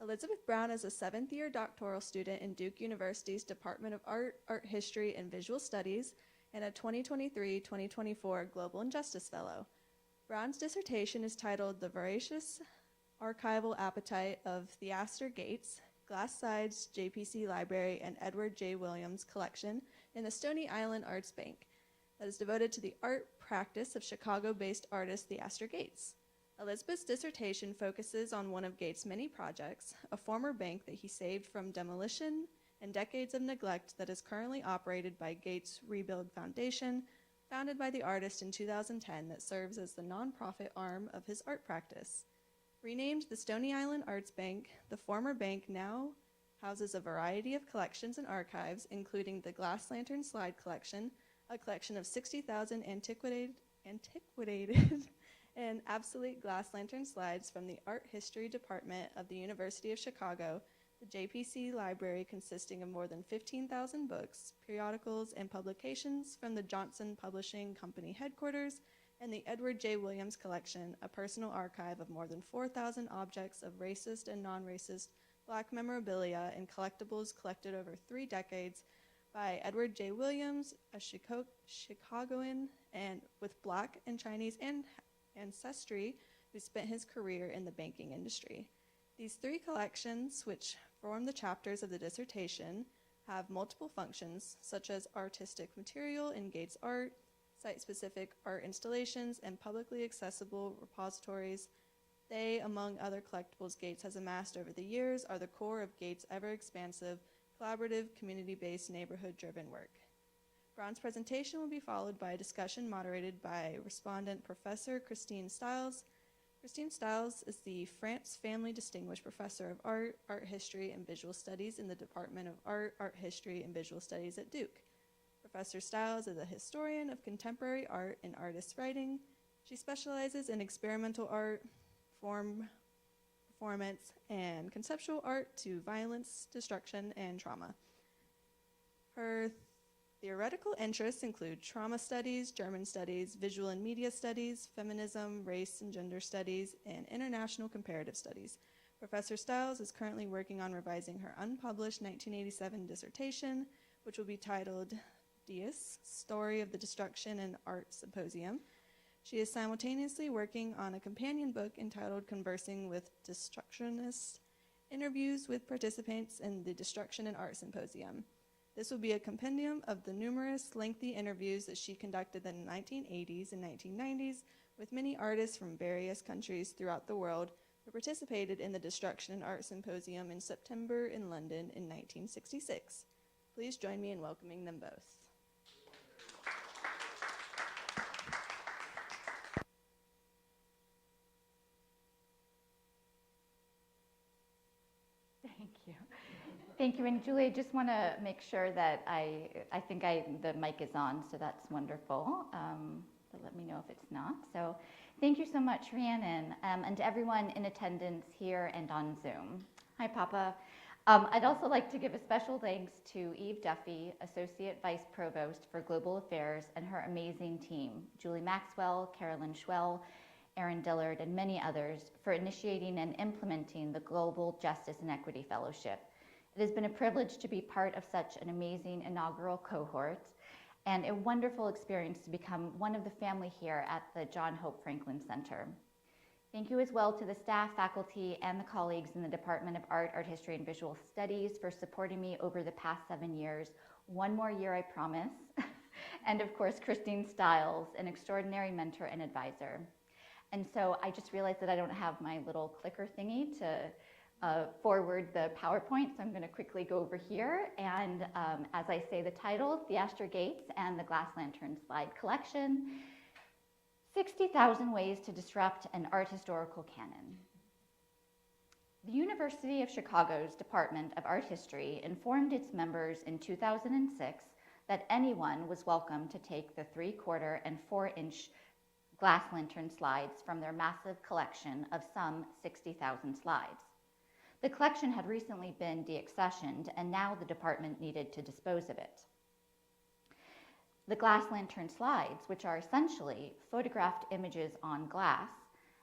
Elizabeth Brown is a seventh-year doctoral student in Duke University's Department of Art, Art History, and Visual Studies, and a 2023-2024 Global Injustice Fellow. Brown's dissertation is titled The Voracious Archival Appetite of Theaster Gates, Glass Sides, JPC Library, and Edward J. Williams Collection in the Stony Island Arts Bank, that is devoted to the art practice of Chicago-based artist Theaster Gates. Elizabeth's dissertation focuses on one of Gates' many projects, a former bank that he saved from demolition and decades of neglect that is currently operated by Gates Rebuild Foundation, founded by the artist in 2010, that serves as the nonprofit arm of his art practice. Renamed the Stony Island Arts Bank, the former bank now houses a variety of collections and archives, including the Glass Lantern Slide Collection, a collection of 60,000 antiquated and obsolete glass lantern slides from the Art History Department of the University of Chicago, the JPC Library consisting of more than 15,000 books, periodicals, and publications from the Johnson Publishing Company headquarters, and the Edward J. Williams Collection, a personal archive of more than 4,000 objects of racist and non-racist Black memorabilia and collectibles collected over 3 decades by Edward J. Williams, a Chicagoan and with Black and Chinese ancestry who spent his career in the banking industry. These 3 collections, which form the chapters of the dissertation, have multiple functions, such as artistic material in Gates art, site-specific art installations, and publicly accessible repositories. They, among other collectibles Gates has amassed over the years, are the core of Gates' ever-expansive, collaborative, community-based, neighborhood-driven work. Brown's presentation will be followed by a discussion moderated by respondent Professor Christine Stiles. Christine Stiles is the France Family Distinguished Professor of Art, Art History, and Visual Studies in the Department of Art, Art History, and Visual Studies at Duke. Professor Stiles is a historian of contemporary art and artist writing. She specializes in experimental art, performance, and conceptual art to violence, destruction, and trauma. Her theoretical interests include trauma studies, German studies, visual and media studies, feminism, race and gender studies, and international comparative studies. Professor Stiles is currently working on revising her unpublished 1987 dissertation, which will be titled Deus, Story of the Destruction and Art Symposium. She is simultaneously working on a companion book entitled Conversing with Destructionists, Interviews with Participants in the Destruction and Art Symposium. This will be a compendium of the numerous lengthy interviews that she conducted in the 1980s and 1990s with many artists from various countries throughout the world who participated in the Destruction and Art Symposium in September in London in 1966. Please join me in welcoming them both. Thank you. Thank you. And Julie, I just want to make sure that I think the mic is on, so that's wonderful. But let me know if it's not. So thank you so much, Rhiannon, and to everyone in attendance here and on Zoom. Hi, Papa. I'd also like to give a special thanks to Eve Duffy, Associate Vice Provost for Global Affairs, and her amazing team, Julie Maxwell, Carolyn Schwell, Erin Dillard, and many others, for initiating and implementing the Global Justice and Equity Fellowship. It has been a privilege to be part of such an amazing inaugural cohort and a wonderful experience to become one of the family here at the John Hope Franklin Center. Thank you as well to the staff, faculty, and the colleagues in the Department of Art, Art History, and Visual Studies for supporting me over the past 7 years. One more year, I promise. And of course, Christine Stiles, an extraordinary mentor and advisor. And so I just realized that I don't have my little clicker thingy to forward the PowerPoint, so I'm going to quickly go over here. And as I say the title, Theaster Gates and the Glass Lantern Slide Collection, 60,000 Ways to Disrupt an Art Historical Canon. The University of Chicago's Department of Art History informed its members in 2006 that anyone was welcome to take the 3/4 and 4-inch glass lantern slides from their massive collection of some 60,000 slides. The collection had recently been deaccessioned, and now the department needed to dispose of it. The glass lantern slides, which are essentially photographed images on glass,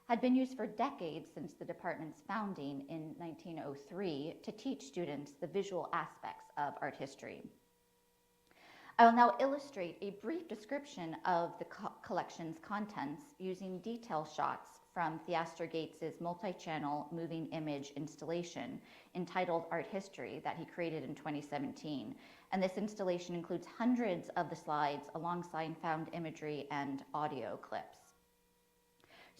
had been used for decades since the department's founding in 1903 to teach students the visual aspects of art history. I will now illustrate a brief description of the collection's contents using detail shots from Theaster Gates's multi-channel moving image installation entitled Art History that he created in 2017. And this installation includes hundreds of the slides alongside found imagery and audio clips.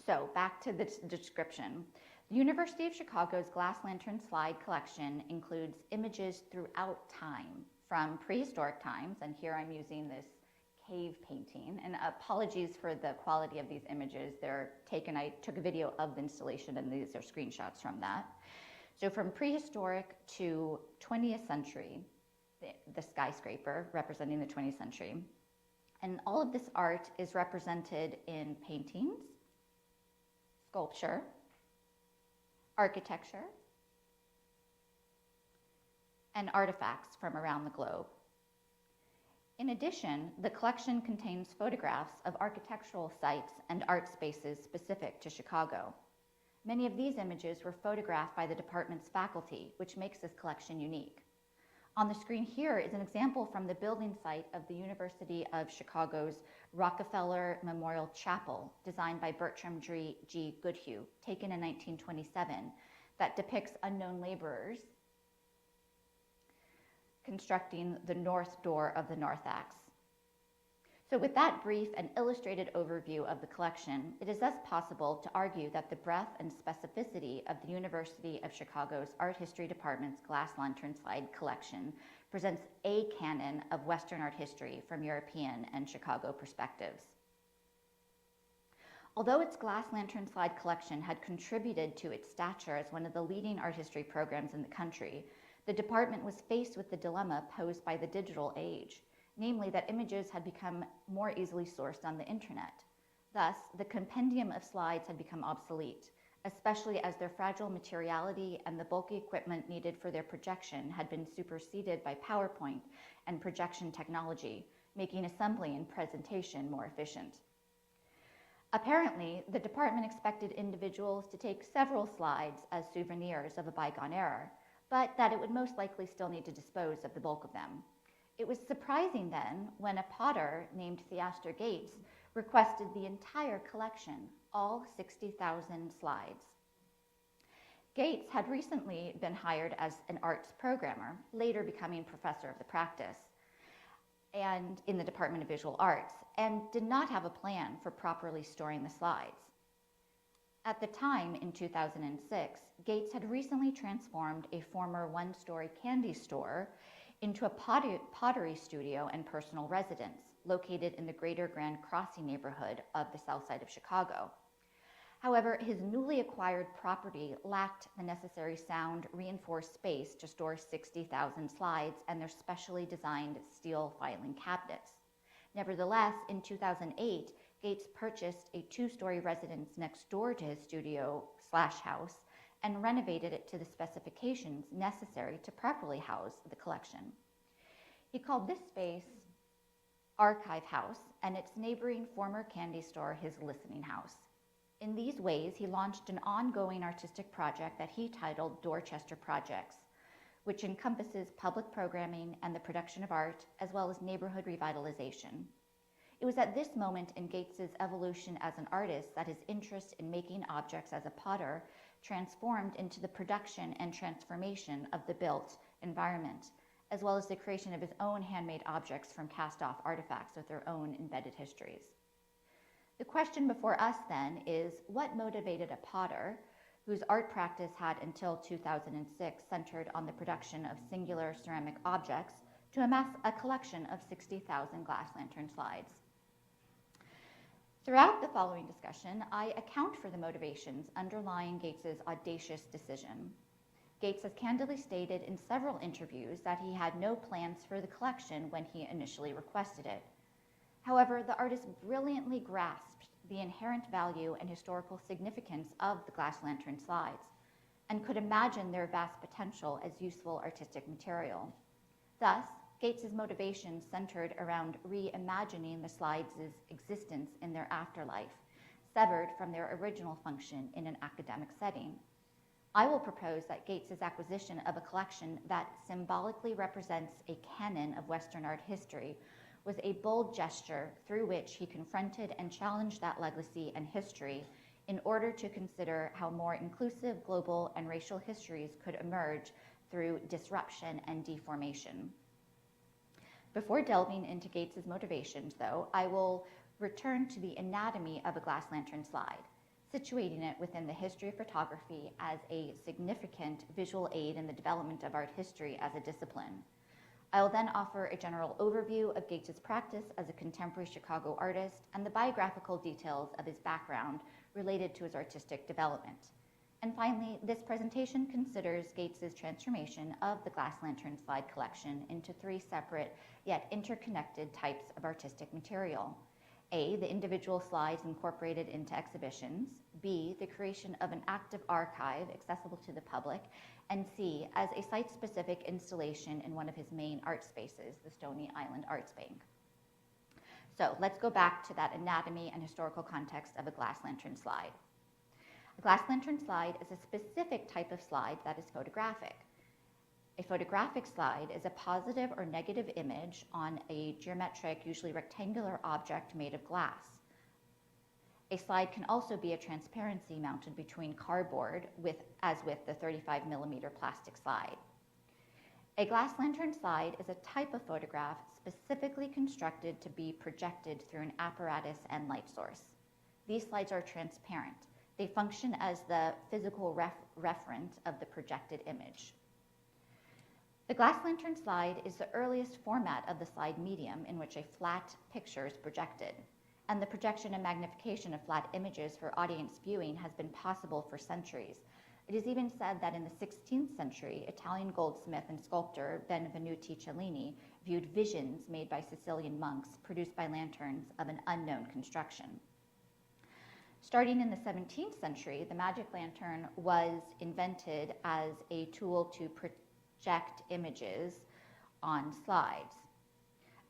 So back to the description. The University of Chicago's Glass Lantern slide collection includes images throughout time, from prehistoric times, and here I'm using this cave painting, and apologies for the quality of these images. They're taken, I took a video of the installation, and these are screenshots from that. So from prehistoric to 20th century, the skyscraper representing the 20th century. And all of this art is represented in paintings, sculpture, architecture, and artifacts from around the globe. In addition, the collection contains photographs of architectural sites and art spaces specific to Chicago. Many of these images were photographed by the department's faculty, which makes this collection unique. On the screen here is an example from the building site of the University of Chicago's Rockefeller Memorial Chapel, designed by Bertram G. Goodhue, taken in 1927, that depicts unknown laborers constructing the north door of the narthex. So with that brief and illustrated overview of the collection, it is thus possible to argue that the breadth and specificity of the University of Chicago's Art History Department's Glass Lantern Slide collection presents a canon of Western art history from European and Chicago perspectives. Although its Glass Lantern Slide collection had contributed to its stature as one of the leading art history programs in the country, the department was faced with the dilemma posed by the digital age, namely that images had become more easily sourced on the internet. Thus, the compendium of slides had become obsolete, especially as their fragile materiality and the bulky equipment needed for their projection had been superseded by PowerPoint and projection technology, making assembly and presentation more efficient. Apparently, the department expected individuals to take several slides as souvenirs of a bygone era, but that it would most likely still need to dispose of the bulk of them. It was surprising then when a potter named Theaster Gates requested the entire collection, all 60,000 slides. Gates had recently been hired as an arts programmer, later becoming professor of the practice, and in the Department of Visual Arts, and did not have a plan for properly storing the slides. At the time, in 2006, Gates had recently transformed a former one-story candy store into a pottery studio and personal residence located in the Greater Grand Crossing neighborhood of the south side of Chicago. However, his newly acquired property lacked the necessary sound reinforced space to store 60,000 slides and their specially designed steel filing cabinets. Nevertheless, in 2008, Gates purchased a two-story residence next door to his studio/house and renovated it to the specifications necessary to properly house the collection. He called this space Archive House and its neighboring former candy store his listening house. In these ways, he launched an ongoing artistic project that he titled Dorchester Projects, which encompasses public programming and the production of art, as well as neighborhood revitalization. It was at this moment in Gates's evolution as an artist that his interest in making objects as a potter transformed into the production and transformation of the built environment, as well as the creation of his own handmade objects from cast-off artifacts with their own embedded histories. The question before us then is, what motivated a potter whose art practice had until 2006 centered on the production of singular ceramic objects to amass a collection of 60,000 glass lantern slides? Throughout the following discussion, I account for the motivations underlying Gates's audacious decision. Gates has candidly stated in several interviews that he had no plans for the collection when he initially requested it. However, the artist brilliantly grasped the inherent value and historical significance of the glass lantern slides and could imagine their vast potential as useful artistic material. Thus, Gates's motivations centered around reimagining the slides' existence in their afterlife, severed from their original function in an academic setting. I will propose that Gates's acquisition of a collection that symbolically represents a canon of Western art history was a bold gesture through which he confronted and challenged that legacy and history in order to consider how more inclusive global and racial histories could emerge through disruption and deformation. Before delving into Gates's motivations, though, I will return to the anatomy of a glass lantern slide, situating it within the history of photography as a significant visual aid in the development of art history as a discipline. I will then offer a general overview of Gates's practice as a contemporary Chicago artist and the biographical details of his background related to his artistic development. And finally, this presentation considers Gates's transformation of the glass lantern slide collection into three separate yet interconnected types of artistic material. A, the individual slides incorporated into exhibitions. B, the creation of an active archive accessible to the public. And C, as a site-specific installation in one of his main art spaces, the Stony Island Arts Bank. So let's go back to that anatomy and historical context of a glass lantern slide. A glass lantern slide is a specific type of slide that is photographic. A photographic slide is a positive or negative image on a geometric, usually rectangular object made of glass. A slide can also be a transparency mounted between cardboard, as with the 35mm plastic slide. A glass lantern slide is a type of photograph specifically constructed to be projected through an apparatus and light source. These slides are transparent. They function as the physical referent of the projected image. The glass lantern slide is the earliest format of the slide medium in which a flat picture is projected, and the projection and magnification of flat images for audience viewing has been possible for centuries. It is even said that in the 16th century, Italian goldsmith and sculptor Benvenuto Cellini viewed visions made by Sicilian monks produced by lanterns of an unknown construction. Starting in the 17th century, the magic lantern was invented as a tool to project images on slides.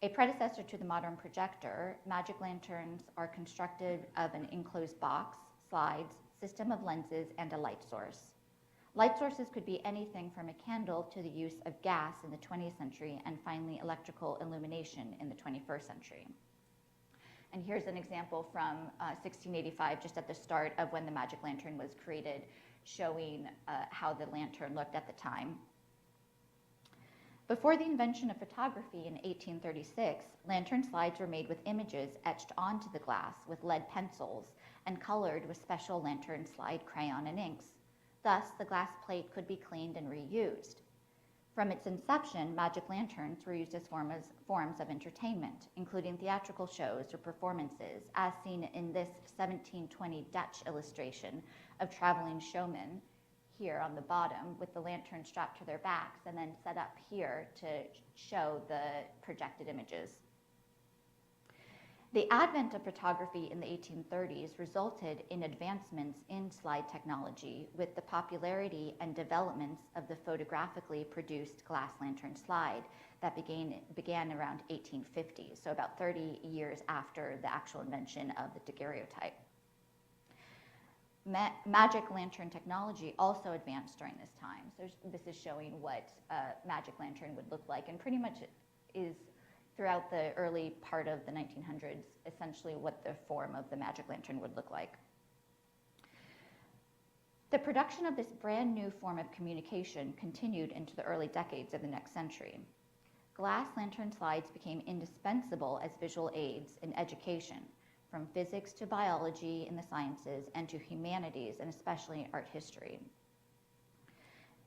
A predecessor to the modern projector, magic lanterns are constructed of an enclosed box, slides, system of lenses, and a light source. Light sources could be anything from a candle to the use of gas in the 20th century and finally electrical illumination in the 21st century. And here's an example from 1685, just at the start of when the magic lantern was created, showing how the lantern looked at the time. Before the invention of photography in 1836, lantern slides were made with images etched onto the glass with lead pencils and colored with special lantern slide crayon and inks. Thus, the glass plate could be cleaned and reused. From its inception, magic lanterns were used as forms of entertainment, including theatrical shows or performances, as seen in this 1720 Dutch illustration of traveling showmen here on the bottom with the lantern strapped to their backs and then set up here to show the projected images. The advent of photography in the 1830s resulted in advancements in slide technology with the popularity and developments of the photographically produced glass lantern slide that began around 1850, so about 30 years after the actual invention of the daguerreotype. Magic lantern technology also advanced during this time. So this is showing what a magic lantern would look like, and pretty much is throughout the early part of the 1900s, essentially what the form of the magic lantern would look like. The production of this brand new form of communication continued into the early decades of the next century. Glass lantern slides became indispensable as visual aids in education, from physics to biology in the sciences and to humanities, and especially art history.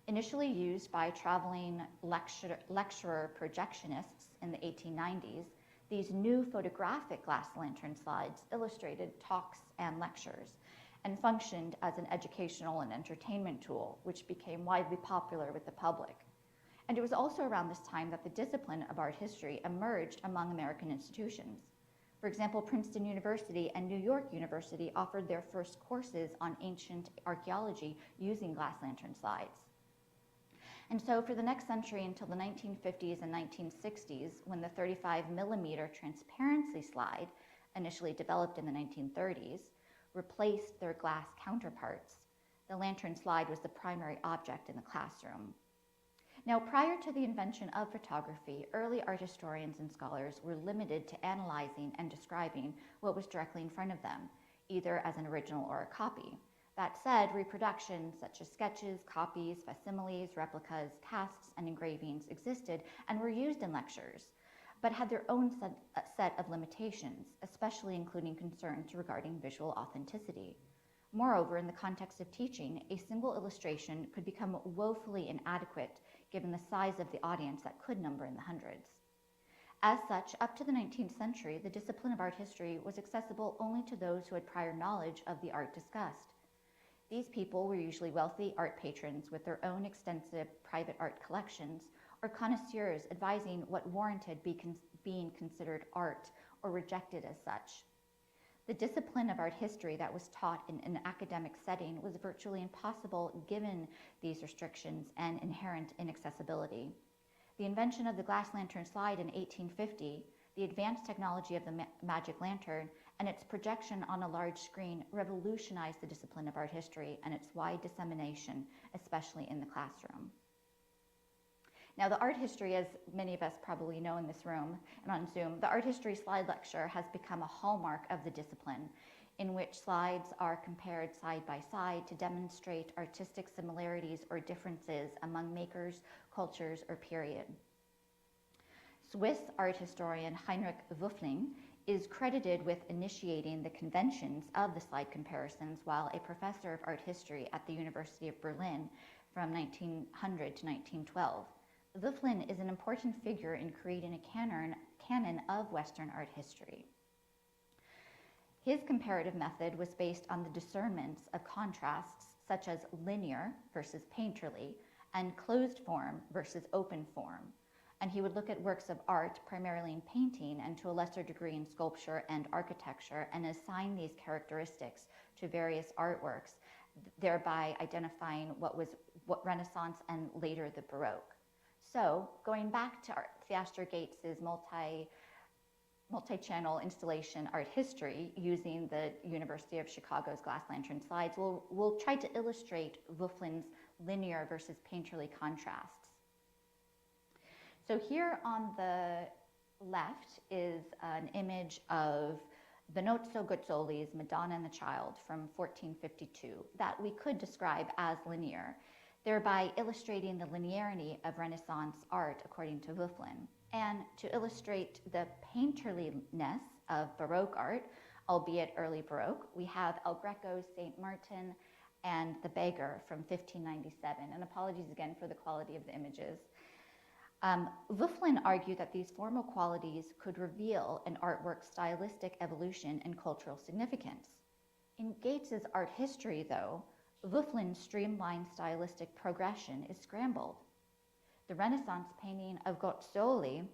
Initially used by traveling lecturer projectionists in the 1890s, these new photographic glass lantern slides illustrated talks and lectures and functioned as an educational and entertainment tool, which became widely popular with the public. And it was also around this time that the discipline of art history emerged among American institutions. For example, Princeton University and New York University offered their first courses on ancient archaeology using glass lantern slides. And so for the next century until the 1950s and 1960s, when the 35mm transparency slide, initially developed in the 1930s, replaced their glass counterparts. The lantern slide was the primary object in the classroom. Now, prior to the invention of photography, early art historians and scholars were limited to analyzing and describing what was directly in front of them, either as an original or a copy. That said, reproductions such as sketches, copies, facsimiles, replicas, casts, and engravings existed and were used in lectures, but had their own set of limitations, especially including concerns regarding visual authenticity. Moreover, in the context of teaching, a single illustration could become woefully inadequate given the size of the audience that could number in the hundreds. As such, up to the 19th century, the discipline of art history was accessible only to those who had prior knowledge of the art discussed. These people were usually wealthy art patrons with their own extensive private art collections, or connoisseurs advising what warranted being considered art or rejected as such. The discipline of art history that was taught in an academic setting was virtually impossible given these restrictions and inherent inaccessibility. The invention of the glass lantern slide in 1850, the advanced technology of the magic lantern, and its projection on a large screen revolutionized the discipline of art history and its wide dissemination, especially in the classroom. Now, the art history, as many of us probably know in this room and on Zoom, the art history slide lecture has become a hallmark of the discipline, in which slides are compared side by side to demonstrate artistic similarities or differences among makers, cultures, or period. Swiss art historian Heinrich Wöffling is credited with initiating the conventions of the slide comparisons while a professor of art history at the University of Berlin from 1900 to 1912. Wöffling is an important figure in creating a canon of Western art history. His comparative method was based on the discernments of contrasts such as linear versus painterly and closed form versus open form. And he would look at works of art, primarily in painting and to a lesser degree in sculpture and architecture, and assign these characteristics to various artworks, thereby identifying what Renaissance and later the Baroque. So, going back to Theaster Gates's multi-channel installation art history using the University of Chicago's glass lantern slides, we'll try to illustrate Wöffling's linear versus painterly contrasts. So here on the left is an image of Benozzo Gozzoli's Madonna and the Child from 1452 that we could describe as linear, thereby illustrating the linearity of Renaissance art according to Wöffling. And to illustrate the painterliness of Baroque art, albeit early Baroque, we have El Greco's St. Martin and The Beggar from 1597. And apologies again for the quality of the images. Wöffling argued that these formal qualities could reveal an artwork's stylistic evolution and cultural significance. In Gates's art history, though, Wöffling's streamlined stylistic progression is scrambled. The Renaissance painting of Gozzoli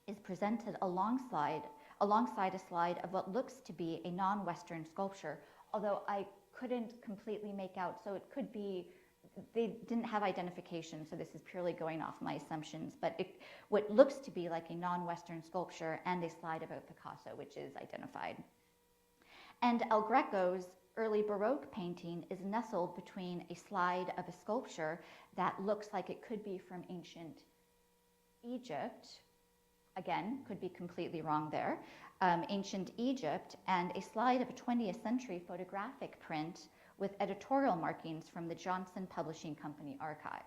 is presented alongside a slide of what looks to be a non-Western sculpture, although I couldn't completely make out, so it could be, they didn't have identification, so this is purely going off my assumptions, but what looks to be like a non-Western sculpture and a slide of a Picasso, which is identified. And El Greco's early Baroque painting is nestled between a slide of a sculpture that looks like it could be from ancient Egypt, again, could be completely wrong there, ancient Egypt, and a slide of a 20th century photographic print with editorial markings from the Johnson Publishing Company archive.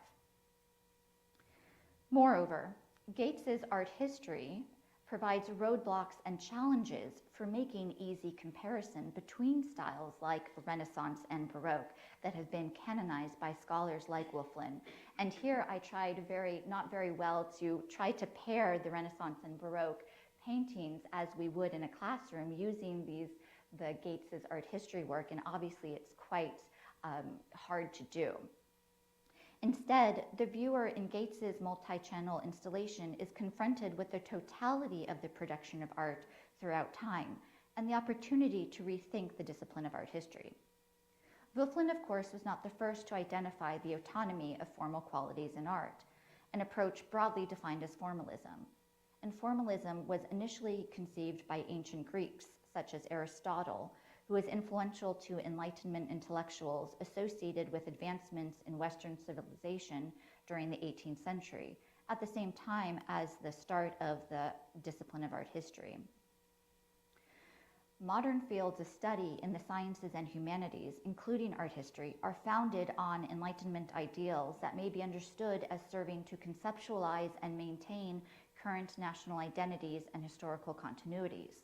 Moreover, Gates's art history provides roadblocks and challenges for making easy comparison between styles like Renaissance and Baroque that have been canonized by scholars like Wöffling. And here I tried not very well to try to pair the Renaissance and Baroque paintings as we would in a classroom using the Gates's art history work, and obviously it's quite hard to do. Instead, the viewer in Gates's multi-channel installation is confronted with the totality of the production of art throughout time and the opportunity to rethink the discipline of art history. Wöffling, of course, was not the first to identify the autonomy of formal qualities in art, an approach broadly defined as formalism. And formalism was initially conceived by ancient Greeks, such as Aristotle, who was influential to Enlightenment intellectuals associated with advancements in Western civilization during the 18th century, at the same time as the start of the discipline of art history. Modern fields of study in the sciences and humanities, including art history, are founded on Enlightenment ideals that may be understood as serving to conceptualize and maintain current national identities and historical continuities.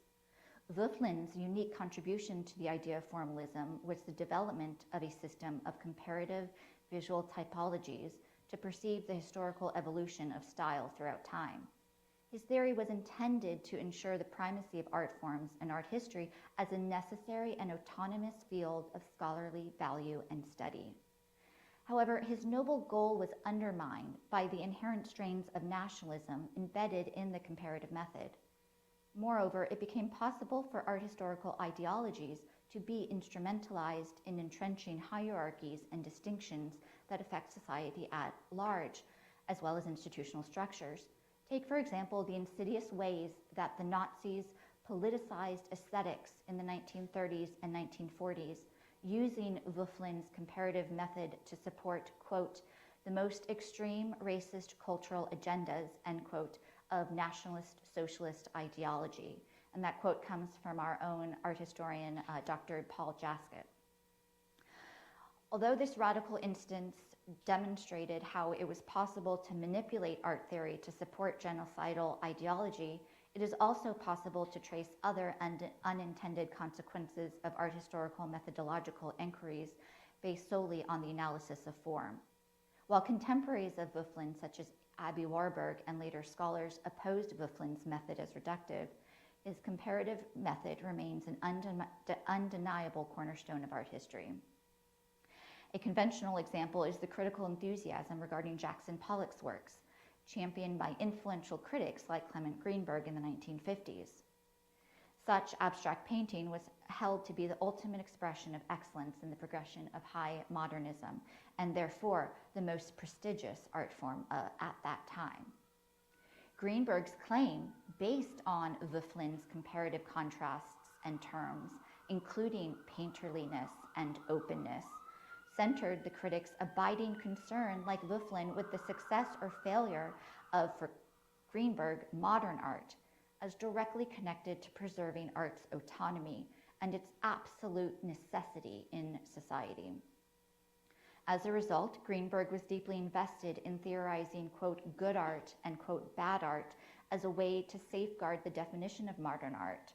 Voegelin's unique contribution to the idea of formalism was the development of a system of comparative visual typologies to perceive the historical evolution of style throughout time. His theory was intended to ensure the primacy of art forms and art history as a necessary and autonomous field of scholarly value and study. However, his noble goal was undermined by the inherent strains of nationalism embedded in the comparative method. Moreover, it became possible for art historical ideologies to be instrumentalized in entrenching hierarchies and distinctions that affect society at large, as well as institutional structures. Take, for example, the insidious ways that the Nazis politicized aesthetics in the 1930s and 1940s, using Voegelin's comparative method to support, quote, the most extreme racist cultural agendas, end quote, of nationalist socialist ideology. And that quote comes from our own art historian, Dr. Paul Jaskett. Although this radical instance demonstrated how it was possible to manipulate art theory to support genocidal ideology, it is also possible to trace other unintended consequences of art historical methodological inquiries based solely on the analysis of form. While contemporaries of Voegelin, such as Aby Warburg and later scholars, opposed Voegelin's method as reductive, his comparative method remains an undeniable cornerstone of art history. A conventional example is the critical enthusiasm regarding Jackson Pollock's works, championed by influential critics like Clement Greenberg in the 1950s. Such abstract painting was held to be the ultimate expression of excellence in the progression of high modernism, and therefore the most prestigious art form at that time. Greenberg's claim, based on Voegelin's comparative contrasts and terms, including painterliness and openness, centered the critic's abiding concern, like Voegelin, with the success or failure of, for Greenberg, modern art, as directly connected to preserving art's autonomy and its absolute necessity in society. As a result, Greenberg was deeply invested in theorizing, quote, good art and, quote, bad art as a way to safeguard the definition of modern art.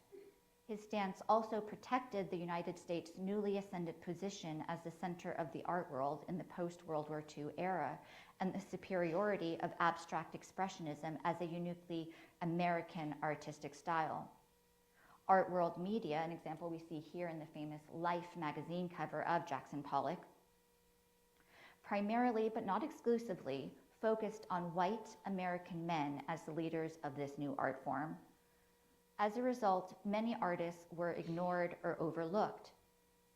His stance also protected the United States' newly ascended position as the center of the art world in the post-World War II era, and the superiority of abstract expressionism as a uniquely American artistic style. Art World Media, an example we see here in the famous Life magazine cover of Jackson Pollock, primarily but not exclusively focused on white American men as the leaders of this new art form. As a result, many artists were ignored or overlooked.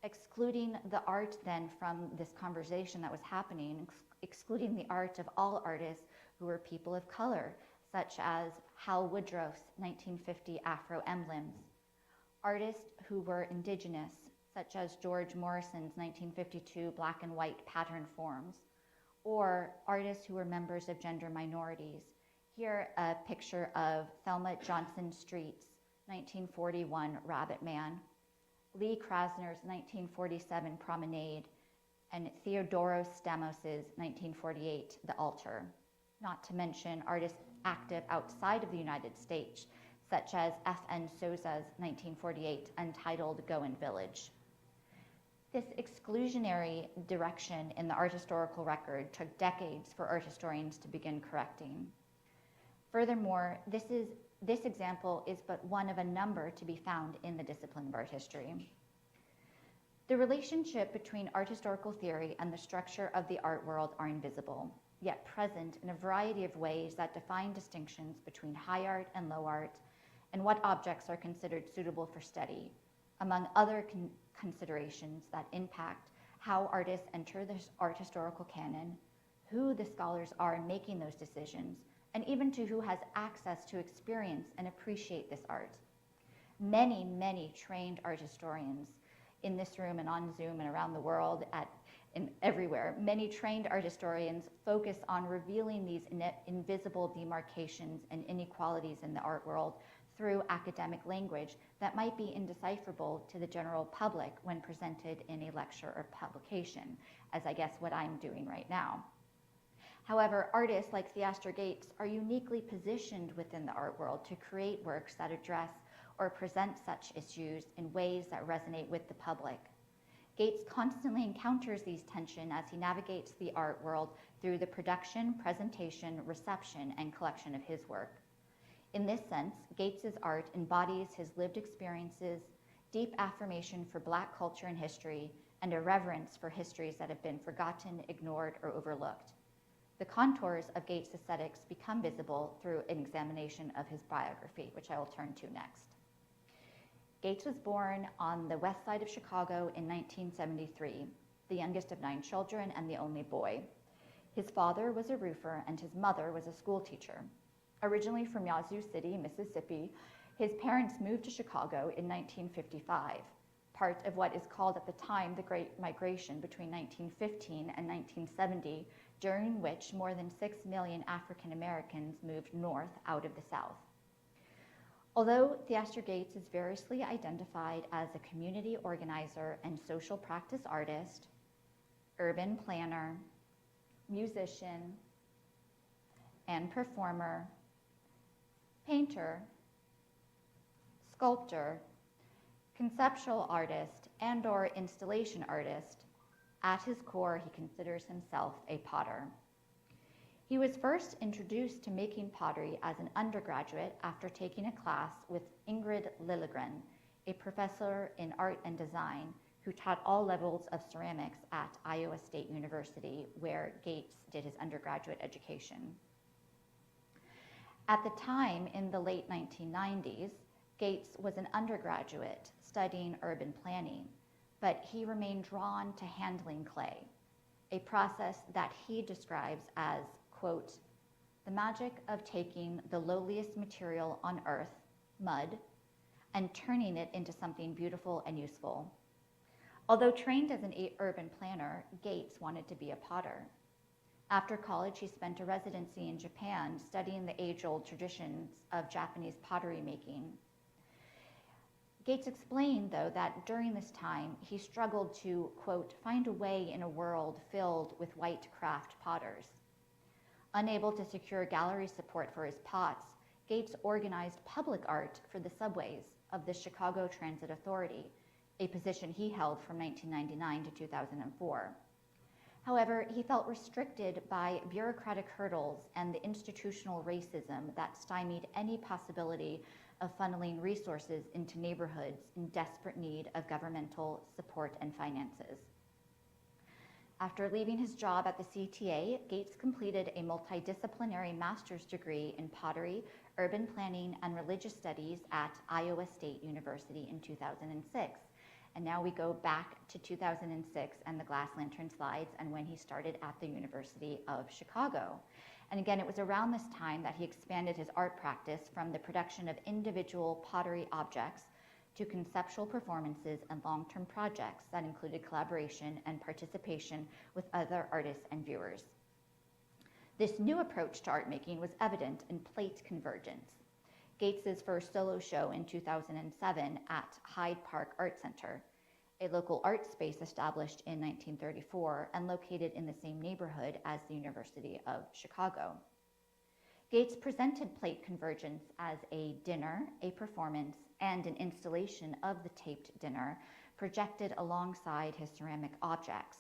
Excluding the art then from this conversation that was happening, excluding the art of all artists who were people of color, such as Hal Woodruff's 1950 Afro emblems, artists who were indigenous, such as George Morrison's 1952 black and white pattern forms, or artists who were members of gender minorities. Here, a picture of Thelma Johnson Street's 1941 Rabbit Man, Lee Krasner's 1947 Promenade, and Theodoros Stamos's 1948 The Altar, not to mention artists active outside of the United States, such as F.N. Souza's 1948 Untitled Goin' Village. This exclusionary direction in the art historical record took decades for art historians to begin correcting. Furthermore, this example is but one of a number to be found in the discipline of art history. The relationship between art historical theory and the structure of the art world are invisible, yet present in a variety of ways that define distinctions between high art and low art, and what objects are considered suitable for study, among other considerations that impact how artists enter the art historical canon, who the scholars are in making those decisions, and even to who has access to experience and appreciate this art. Many, many trained art historians in this room and on Zoom and around the world everywhere, many trained art historians focus on revealing these invisible demarcations and inequalities in the art world through academic language that might be indecipherable to the general public when presented in a lecture or publication, as I guess what I'm doing right now. However, artists like Theaster Gates are uniquely positioned within the art world to create works that address or present such issues in ways that resonate with the public. Gates constantly encounters these tensions as he navigates the art world through the production, presentation, reception, and collection of his work. In this sense, Gates's art embodies his lived experiences, deep affirmation for Black culture and history, and a reverence for histories that have been forgotten, ignored, or overlooked. The contours of Gates' aesthetics become visible through an examination of his biography, which I will turn to next. Gates was born on the west side of Chicago in 1973, the youngest of 9 children and the only boy. His father was a roofer and his mother was a school teacher. Originally from Yazoo City, Mississippi, his parents moved to Chicago in 1955, part of what is called at the time the Great Migration between 1915 and 1970, during which more than 6 million African Americans moved north out of the South. Although Theaster Gates is variously identified as a community organizer and social practice artist, urban planner, musician, and performer, painter, sculptor, conceptual artist, and/or installation artist, at his core, he considers himself a potter. He was first introduced to making pottery as an undergraduate after taking a class with Ingrid Lilligren, a professor in art and design who taught all levels of ceramics at Iowa State University, where Gates did his undergraduate education. At the time, in the late 1990s, Gates was an undergraduate studying urban planning, but he remained drawn to handling clay, a process that he describes as, quote, the magic of taking the lowliest material on earth, mud, and turning it into something beautiful and useful. Although trained as an urban planner, Gates wanted to be a potter. After college, he spent a residency in Japan studying the age-old traditions of Japanese pottery making. Gates explained, though, that during this time, he struggled to, quote, find a way in a world filled with white craft potters. Unable to secure gallery support for his pots, Gates organized public art for the subways of the Chicago Transit Authority, a position he held from 1999 to 2004. However, he felt restricted by bureaucratic hurdles and the institutional racism that stymied any possibility of funneling resources into neighborhoods in desperate need of governmental support and finances. After leaving his job at the CTA, Gates completed a multidisciplinary master's degree in pottery, urban planning, and religious studies at Iowa State University in 2006. And now we go back to 2006 and the glass lantern slides and when he started at the University of Chicago. And again, it was around this time that he expanded his art practice from the production of individual pottery objects to conceptual performances and long-term projects that included collaboration and participation with other artists and viewers. This new approach to art making was evident in plate convergence. Gates's first solo show in 2007 at Hyde Park Art Center, a local art space established in 1934 and located in the same neighborhood as the University of Chicago. Gates presented plate convergence as a dinner, a performance, and an installation of the taped dinner projected alongside his ceramic objects.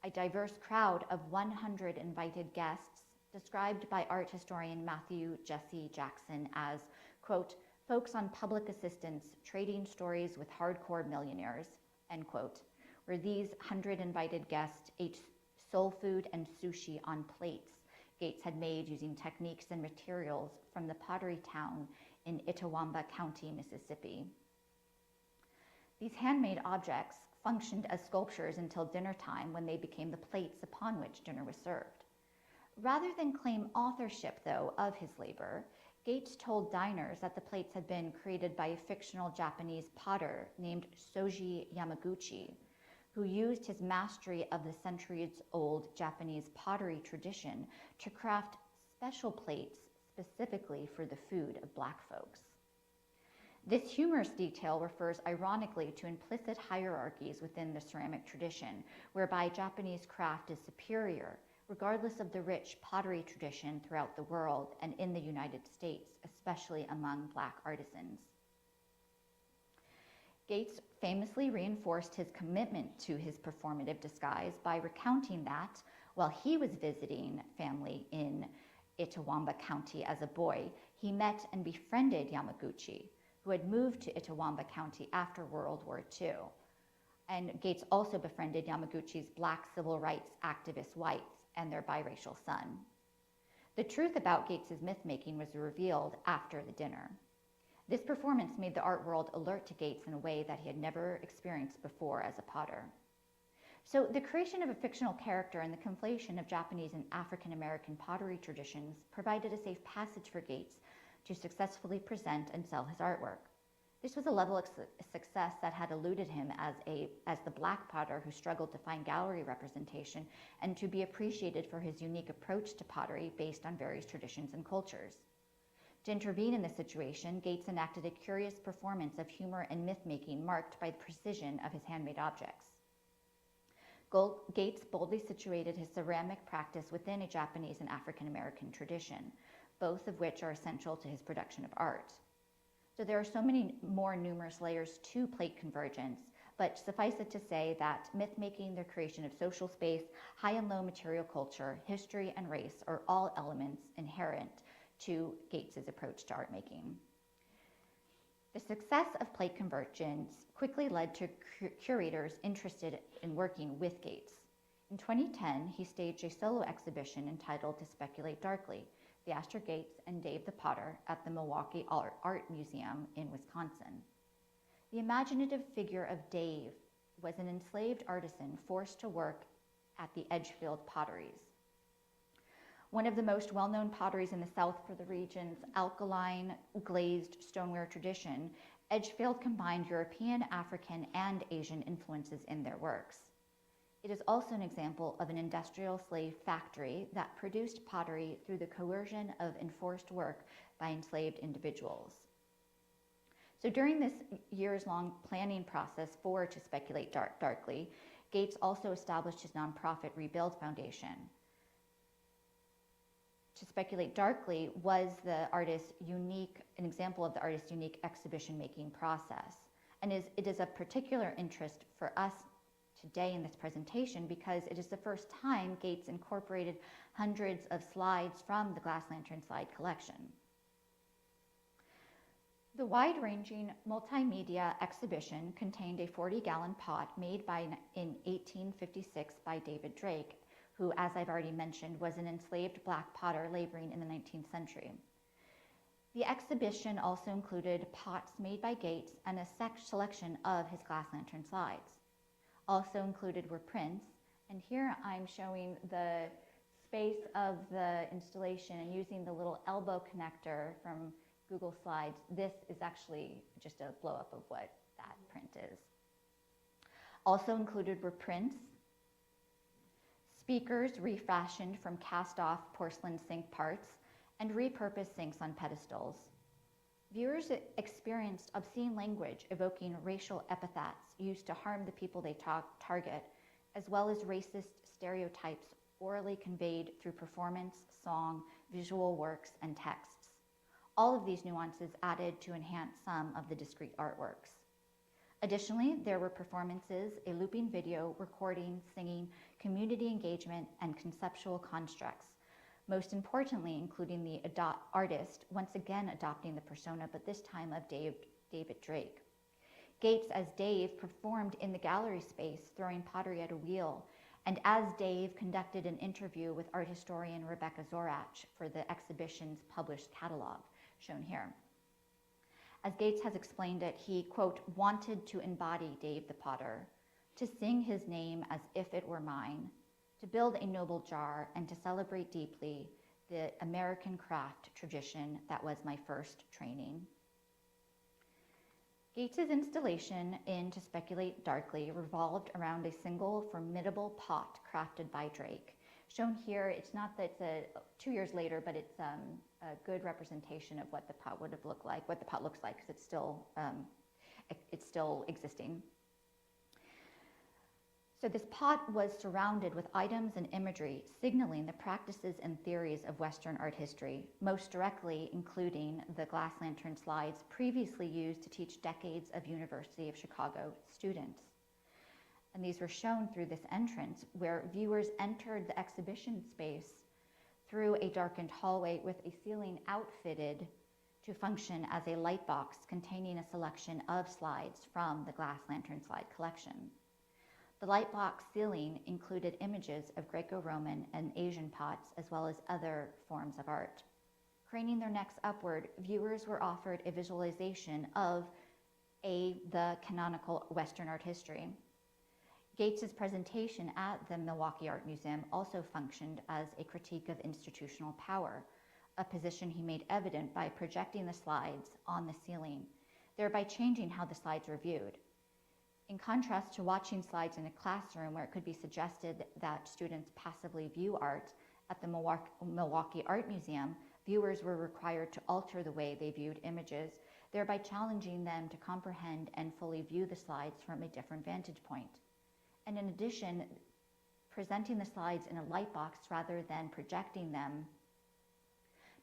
A diverse crowd of 100 invited guests, described by art historian Matthew Jesse Jackson as, quote, folks on public assistance trading stories with hardcore millionaires, end quote, where these 100 invited guests ate soul food and sushi on plates Gates had made using techniques and materials from the pottery town in Itawamba County, Mississippi. These handmade objects functioned as sculptures until dinner time when they became the plates upon which dinner was served. Rather than claim authorship, though, of his labor, Gates told diners that the plates had been created by a fictional Japanese potter named Soji Yamaguchi, who used his mastery of the centuries-old Japanese pottery tradition to craft special plates specifically for the food of Black folks. This humorous detail refers ironically to implicit hierarchies within the ceramic tradition, whereby Japanese craft is superior, regardless of the rich pottery tradition throughout the world and in the United States, especially among Black artisans. Gates famously reinforced his commitment to his performative disguise by recounting that while he was visiting family in Itawamba County as a boy, he met and befriended Yamaguchi, who had moved to Itawamba County after World War II. And Gates also befriended Yamaguchi's Black civil rights activist wife and their biracial son. The truth about Gates's myth-making was revealed after the dinner. This performance made the art world alert to Gates in a way that he had never experienced before as a potter. So the creation of a fictional character and the conflation of Japanese and African American pottery traditions provided a safe passage for Gates to successfully present and sell his artwork. This was a level of success that had eluded him as the Black potter who struggled to find gallery representation and to be appreciated for his unique approach to pottery based on various traditions and cultures. To intervene in this situation, Gates enacted a curious performance of humor and myth-making marked by the precision of his handmade objects. Gates boldly situated his ceramic practice within a Japanese and African American tradition, both of which are essential to his production of art. So there are so many more numerous layers to plate convergence, but suffice it to say that myth-making, the creation of social space, high and low material culture, history, and race are all elements inherent to Gates's approach to art making. The success of plate convergence quickly led to curators interested in working with Gates. In 2010, he staged a solo exhibition entitled To Speculate Darkly, Theaster, Gates, and Dave the Potter at the Milwaukee Art Museum in Wisconsin. The imaginative figure of Dave was an enslaved artisan forced to work at the Edgefield potteries. One of the most well-known potteries in the South for the region's alkaline glazed stoneware tradition, Edgefield combined European, African, and Asian influences in their works. It is also an example of an industrial slave factory that produced pottery through the coercion of enforced work by enslaved individuals. So during this years-long planning process for To Speculate Darkly, Gates also established his nonprofit Rebuild Foundation. To Speculate Darkly was an example of the artist's unique exhibition-making process. And it is of particular interest for us today in this presentation because it is the first time Gates incorporated hundreds of slides from the Glass Lantern slide collection. The wide-ranging multimedia exhibition contained a 40-gallon pot made in 1856 by David Drake, who, as I've already mentioned, was an enslaved Black potter laboring in the 19th century. The exhibition also included pots made by Gates and a selection of his Glass Lantern slides. Also included were prints, and here I'm showing the space of the installation and using the little elbow connector from Google Slides. This is actually just a blow-up of what that print is. Also included were prints, speakers refashioned from cast-off porcelain sink parts, and repurposed sinks on pedestals. Viewers experienced obscene language evoking racial epithets used to harm the people they target, as well as racist stereotypes orally conveyed through performance, song, visual works, and texts. All of these nuances added to enhance some of the discrete artworks. Additionally, there were performances, a looping video, recording, singing, community engagement, and conceptual constructs, most importantly including the artist once again adopting the persona, but this time of David Drake. Gates, as Dave, performed in the gallery space, throwing pottery at a wheel, and as Dave conducted an interview with art historian Rebecca Zorach for the exhibition's published catalog, shown here. As Gates has explained it, he, quote, wanted to embody Dave the Potter, to sing his name as if it were mine, to build a noble jar and to celebrate deeply the American craft tradition that was my first training. Gates's installation in To Speculate Darkly revolved around a single formidable pot crafted by Drake. Shown here, it's not that it's 2 years later, but it's a good representation of what the pot would have looked like, what the pot looks like, because it's still existing. So this pot was surrounded with items and imagery signaling the practices and theories of Western art history, most directly including the glass lantern slides previously used to teach decades of University of Chicago students. And these were shown through this entrance where viewers entered the exhibition space through a darkened hallway with a ceiling outfitted to function as a light box containing a selection of slides from the glass lantern slide collection. The light box ceiling included images of Greco-Roman and Asian pots, as well as other forms of art. Craning their necks upward, viewers were offered a visualization of the canonical Western art history. Gates's presentation at the Milwaukee Art Museum also functioned as a critique of institutional power, a position he made evident by projecting the slides on the ceiling, thereby changing how the slides were viewed. In contrast to watching slides in a classroom where it could be suggested that students passively view art, at the Milwaukee Art Museum, viewers were required to alter the way they viewed images, thereby challenging them to comprehend and fully view the slides from a different vantage point. And in addition, presenting the slides in a light box rather than projecting them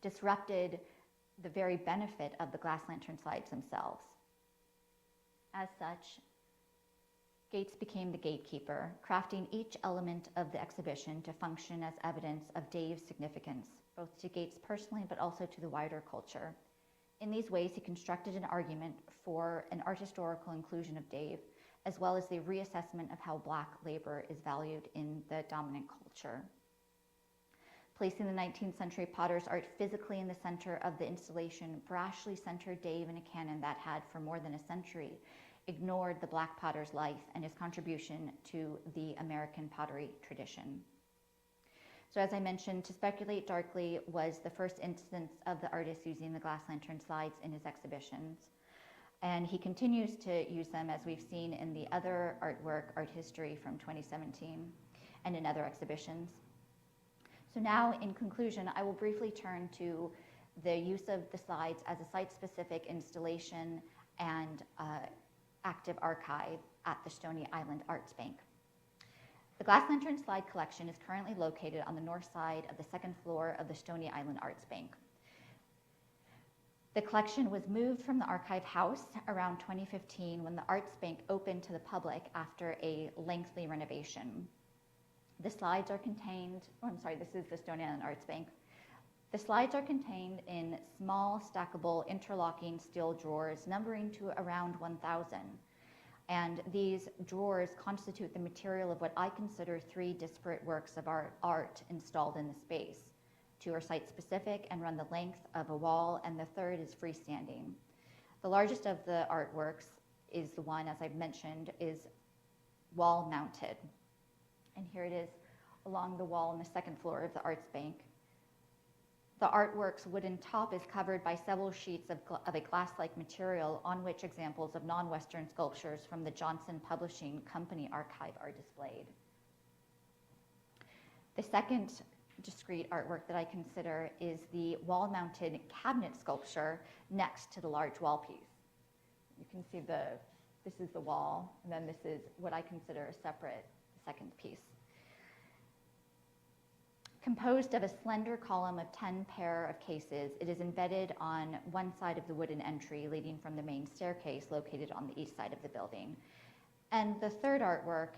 disrupted the very benefit of the glass lantern slides themselves. As such, Gates became the gatekeeper, crafting each element of the exhibition to function as evidence of Dave's significance, both to Gates personally but also to the wider culture. In these ways, he constructed an argument for an art historical inclusion of Dave, as well as the reassessment of how Black labor is valued in the dominant culture. Placing the 19th century potter's art physically in the center of the installation brashly centered Dave in a canon that had, for more than a century, ignored the Black potter's life and his contribution to the American pottery tradition. So as I mentioned, To Speculate Darkly was the first instance of the artist using the glass lantern slides in his exhibitions. And he continues to use them, as we've seen in the other artwork, Art History from 2017, and in other exhibitions. So now, in conclusion, I will briefly turn to the use of the slides as a site-specific installation and active archive at the Stony Island Arts Bank. The glass lantern slide collection is currently located on the north side of the second floor of the Stony Island Arts Bank. The collection was moved from the archive house around 2015 when the Arts Bank opened to the public after a lengthy renovation. The slides are contained, this is the Stony Island Arts Bank. The slides are contained in small, stackable, interlocking steel drawers, numbering to around 1,000. And these drawers constitute the material of what I consider 3 disparate works of art installed in the space. 2 are site-specific and run the length of a wall, and the third is freestanding. The largest of the artworks is the one, as I've mentioned, is wall-mounted. And here it is along the wall on the second floor of the Arts Bank. The artwork's wooden top is covered by several sheets of a glass-like material on which examples of non-Western sculptures from the Johnson Publishing Company archive are displayed. The second discrete artwork that I consider is the wall-mounted cabinet sculpture next to the large wall piece. You can see this is the wall, and then this is what I consider a separate second piece. Composed of a slender column of 10 pair of cases, it is embedded on one side of the wooden entry leading from the main staircase located on the east side of the building. And the third artwork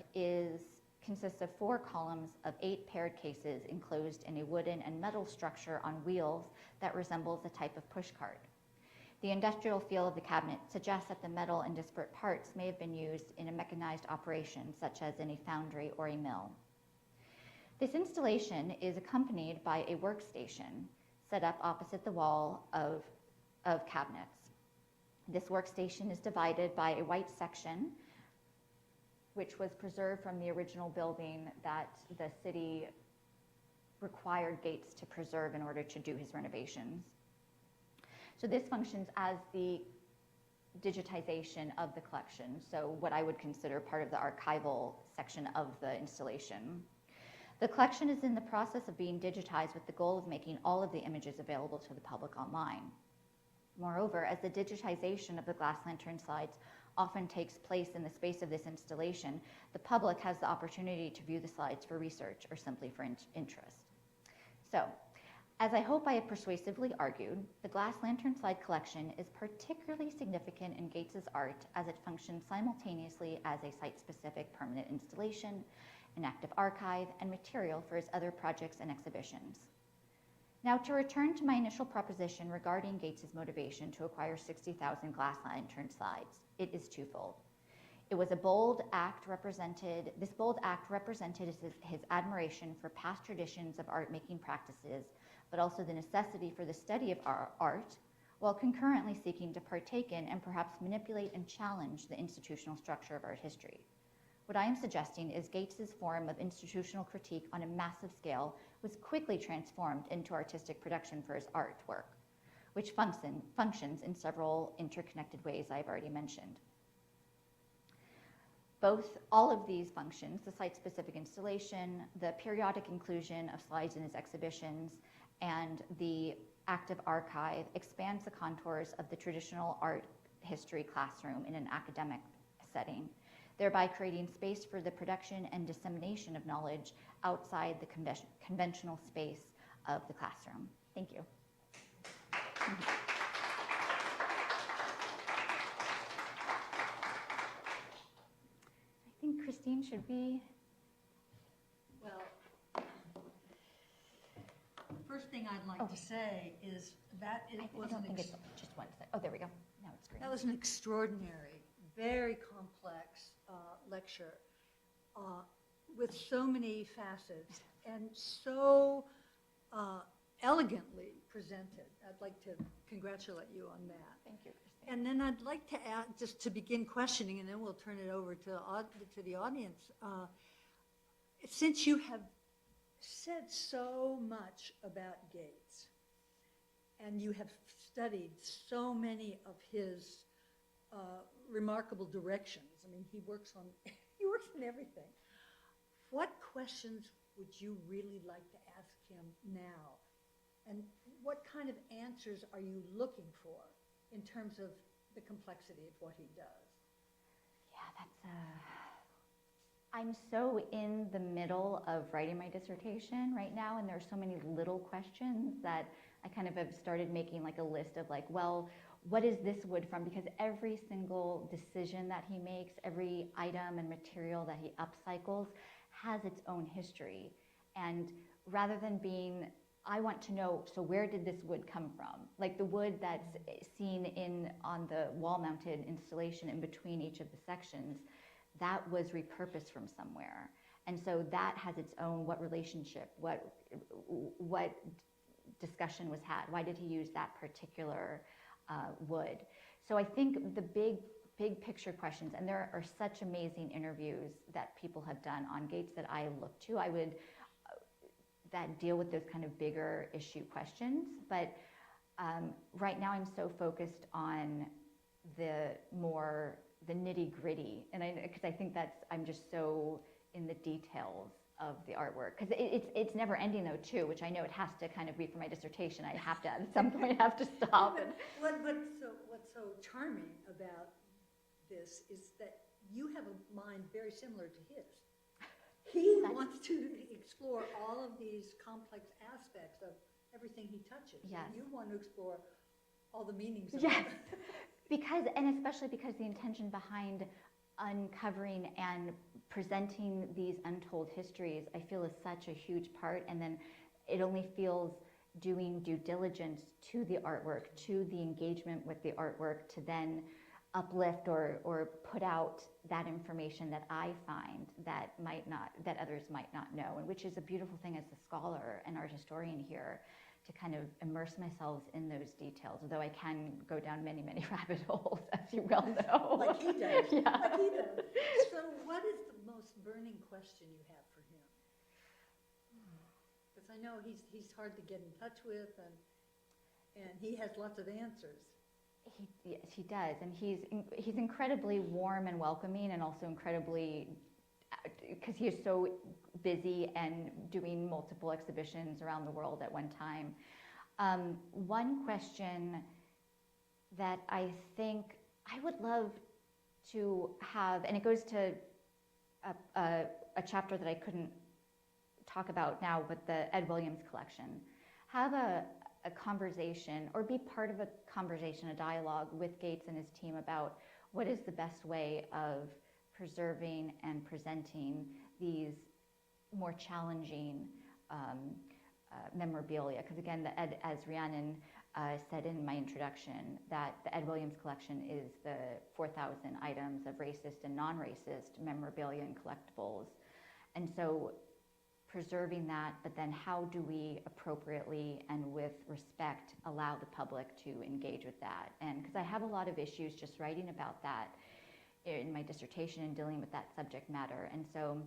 consists of 4 columns of 8 paired cases enclosed in a wooden and metal structure on wheels that resembles a type of pushcart. The industrial feel of the cabinet suggests that the metal and disparate parts may have been used in a mechanized operation, such as in a foundry or a mill. This installation is accompanied by a workstation set up opposite the wall of cabinets. This workstation is divided by a white section, which was preserved from the original building that the city required Gates to preserve in order to do his renovations. So this functions as the digitization of the collection, so what I would consider part of the archival section of the installation. The collection is in the process of being digitized with the goal of making all of the images available to the public online. Moreover, as the digitization of the glass lantern slides often takes place in the space of this installation, the public has the opportunity to view the slides for research or simply for interest. So, as I hope I have persuasively argued, the glass lantern slide collection is particularly significant in Gates's art as it functions simultaneously as a site-specific permanent installation, an active archive, and material for his other projects and exhibitions. Now, to return to my initial proposition regarding Gates's motivation to acquire 60,000 glass lantern slides, it is twofold. It was a bold act represented his admiration for past traditions of art-making practices, but also the necessity for the study of art, while concurrently seeking to partake in and perhaps manipulate and challenge the institutional structure of art history. What I am suggesting is Gates's form of institutional critique on a massive scale was quickly transformed into artistic production for his artwork, which functions in several interconnected ways I've already mentioned. All of these functions, the site-specific installation, the periodic inclusion of slides in his exhibitions, and the active archive expands the contours of the traditional art history classroom in an academic setting, thereby creating space for the production and dissemination of knowledge outside the conventional space of the classroom. Thank you. I think Christine should be. Well, first thing I'd like to say is that it was Just one second. Oh, there we go. Now it's green. that was an extraordinary, very complex lecture with so many facets and so elegantly presented. I'd like to congratulate you on that. Thank you, Christine. And then I'd like to add, just to begin questioning, and then we'll turn it over to the audience. Since you have said so much about Gates, and you have studied so many of his remarkable directions, I mean, he works in everything. What questions would you really like to ask him now? And what kind of answers are you looking for in terms of the complexity of what he does? Yeah, I'm so in the middle of writing my dissertation right now, and there are so many little questions that I kind of have started making like a list of like, well, what is this wood from? Because every single decision that he makes, every item and material that he upcycles has its own history. And rather than being, I want to know, so where did this wood come from? Like the wood that's seen on the wall-mounted installation in between each of the sections, that was repurposed from somewhere. And so that has its own, what relationship, what discussion was had? Why did he use that particular wood? So I think the big picture questions, and there are such amazing interviews that people have done on Gates that I look to, that deal with those kind of bigger issue questions. But right now I'm so focused on the nitty gritty, and because I think I'm just so in the details of the artwork, because it's never ending though too, which I know it has to kind of be for my dissertation. I have to at some point have to stop. What's so charming about this is that you have a mind very similar to his. He wants to explore all of these complex aspects of everything he touches. Yes. And you want to explore all the meanings of yes. it. And especially because the intention behind uncovering and presenting these untold histories, I feel, is such a huge part. And then it only feels doing due diligence to the artwork, to the engagement with the artwork, to then uplift or put out that information that I find that others might not know, and which is a beautiful thing as a scholar and art historian here, to kind of immerse myself in those details, although I can go down many, many rabbit holes, as you well know. Like he does. Yeah. Like he does. So what is the most burning question you have for him? Because I know he's hard to get in touch with, and he has lots of answers. Yes, he does, and he's incredibly warm and welcoming, and also incredibly, because he is so busy and doing multiple exhibitions around the world at one time. One question that I think I would love to have, and it goes to a chapter that I couldn't talk about now, but the Ed Williams collection, have a conversation or be part of a conversation, a dialogue with Gates and his team about what is the best way of preserving and presenting these more challenging memorabilia. Because again, as Rhiannon said in my introduction, that the Ed Williams collection is the 4,000 items of racist and non-racist memorabilia and collectibles. And so preserving that, but then how do we appropriately and with respect allow the public to engage with that? And because I have a lot of issues just writing about that in my dissertation and dealing with that subject matter. And so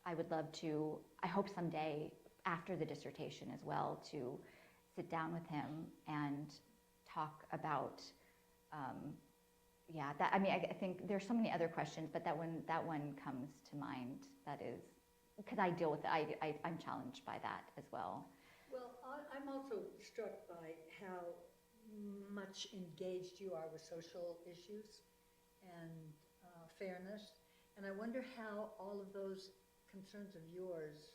I would love to, I hope someday after the dissertation as well, to sit down with him and talk about, I mean, I think there's so many other questions, but that one comes to mind. That is, because I deal with it, I'm challenged by that as well. Well, I'm also struck by how much engaged you are with social issues and fairness, and I wonder how all of those concerns of yours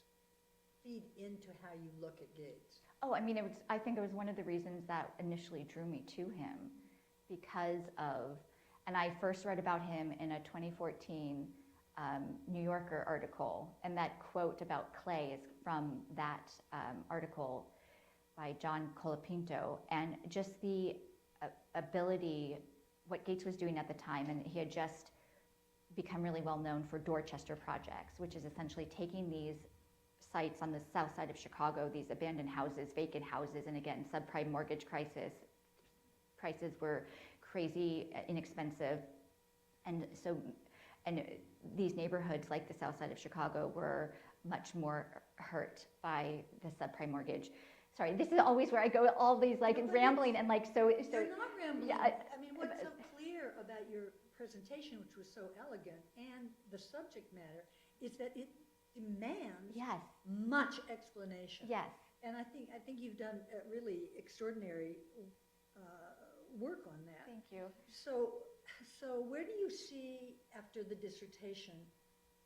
feed into how you look at Gates. Oh, I mean, I think it was one of the reasons that initially drew me to him, because of, and I first read about him in a 2014 New Yorker article, and that quote about clay is from that article by John Colapinto, and just the ability, what Gates was doing at the time, and he had just become really well known for Dorchester projects, which is essentially taking these sites on the south side of Chicago, these abandoned houses, vacant houses, and again, subprime mortgage crisis. Prices were crazy inexpensive, and so, and these neighborhoods like the south side of Chicago were much more hurt by the subprime mortgage. Sorry, this is always where I go all these like rambling and like so. You're not rambling. Yeah, I mean, what's so clear about your presentation, which was so elegant, and the subject matter, is that it demands much explanation. Yes. And I think you've done really extraordinary work on that. Thank you. So where do you see after the dissertation?